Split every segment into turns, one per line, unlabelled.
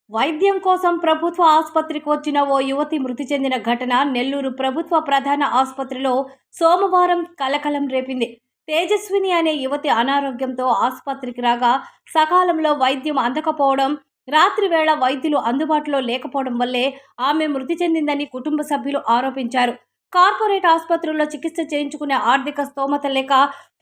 వైద్యం కోసం ప్రభుత్వ ఆసుపత్రికి వచ్చిన ఓ యువతి మృతి చెందిన ఘటన నెల్లూరు ప్రభుత్వ ప్రధాన ఆసుపత్రిలో సోమవారం కలకలం రేపింది. తేజస్విని అనే యువతి అనారోగ్యంతో ఆసుపత్రికి రాగా సకాలంలో వైద్యం అందకపోవడం, రాత్రి వేళ వైద్యులు అందుబాటులో లేకపోవడం వల్లే ఆమె మృతి చెందిందని కుటుంబ సభ్యులు ఆరోపించారు. కార్పొరేట్ ఆసుపత్రుల్లో చికిత్స చేయించుకునే ఆర్థిక స్తోమత లేక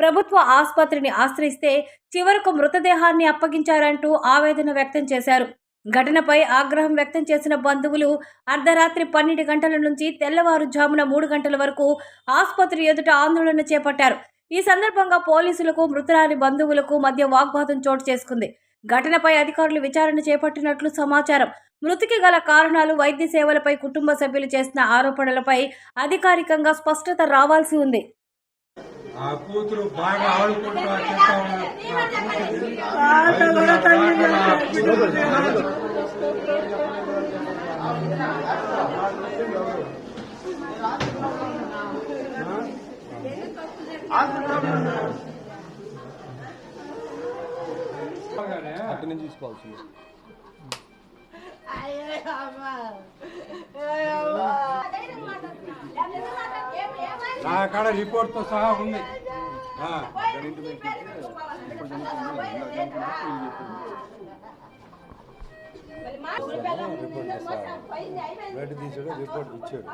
ప్రభుత్వ ఆసుపత్రిని ఆశ్రయిస్తే చివరకు మృతదేహాన్ని అప్పగించారంటూ ఆవేదన వ్యక్తం చేశారు. ఘటనపై ఆగ్రహం వ్యక్తం చేసిన బంధువులు అర్ధరాత్రి 12 గంటల నుంచి తెల్లవారుజామున 3 గంటల వరకు ఆసుపత్రి ఎదుట ఆందోళన చేపట్టారు. ఈ సందర్భంగా పోలీసులకు మృతురాలి బంధువులకు మధ్య వాగ్వాదం చోటు చేసుకుంది. ఘటనపై అధికారులు విచారణ చేపట్టినట్లు సమాచారం. మృతికి గల కారణాలు, వైద్య సేవలపై కుటుంబ సభ్యులు చేసిన ఆరోపణలపై అధికారికంగా స్పష్టత రావాల్సి ఉంది.
ఆ కూతురు బాగా ఆడుకుంటూ అక్కడి నుంచి తీసుకోవాల్సింది. నా కాడ రిపోర్ట్ తో సహా ఉంది. రిపోర్ట్ తీసాడు, రిపోర్ట్ ఇచ్చాడు.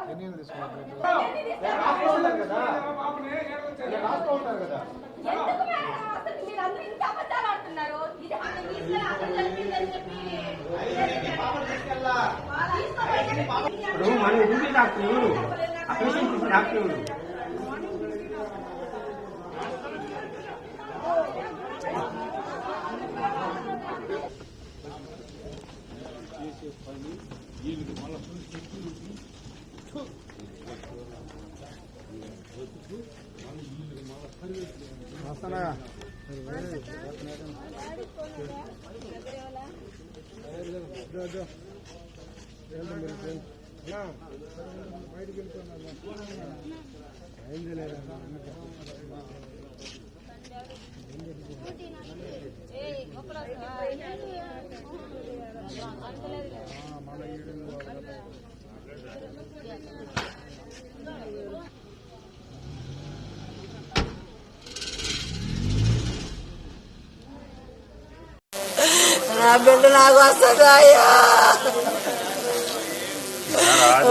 నా బిడ్డ నాకు వస్తుంది అయ్యా,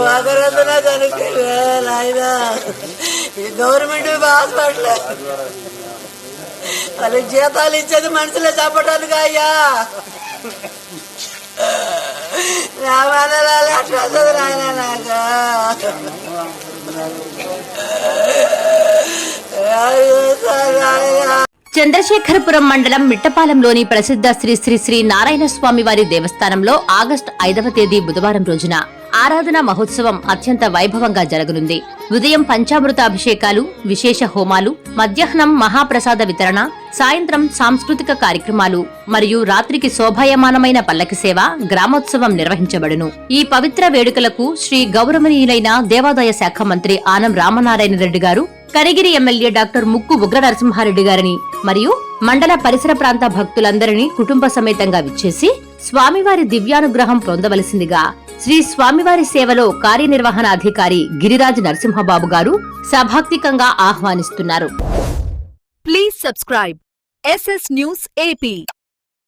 ఒకరంతా నాకు అనుకోలేదు. ఈ గవర్నమెంట్ హాస్పిటల్ వాళ్ళకి జీతాలు ఇచ్చేది మనుషులే చెప్పడానికి అయ్యా. నా మనలాలి అట్లా వస్తుంది నాయన నాకు.
చంద్రశేఖరపురం మండలం మిట్టపాలెంలోని ప్రసిద్ధ శ్రీ శ్రీ శ్రీ నారాయణ స్వామి వారి దేవస్థానంలో ఆగస్టు 5వ తేదీ బుధవారం రోజున ఆరాధన మహోత్సవం అత్యంత వైభవంగా జరగనుంది. ఉదయం పంచామృత అభిషేకాలు, విశేష హోమాలు, మధ్యాహ్నం మహాప్రసాద వితరణ, సాయంత్రం సాంస్కృతిక కార్యక్రమాలు మరియు రాత్రికి శోభాయమానమైన పల్లకి సేవ, గ్రామోత్సవం నిర్వహించబడును. ఈ పవిత్ర వేడుకలకు శ్రీ గౌరవనీయులైన దేవాదాయ శాఖ మంత్రి ఆనం రామనారాయణ రెడ్డి గారు, కనిగిరి ఎమ్మెల్యే డాక్టర్ ముక్కు ఉగ్ర నరసింహారెడ్డి గారిని మరియు మండల పరిసర ప్రాంత భక్తులందరినీ కుటుంబ సమేతంగా విచ్చేసి స్వామివారి దివ్యానుగ్రహం పొందవలసిందిగా శ్రీ స్వామివారి సేవలో కార్యనిర్వహణాధికారి గిరిరాజ్ నరసింహబాబు గారు సభాక్తికంగా ఆహ్వానిస్తున్నారు.
Please subscribe SS News AP.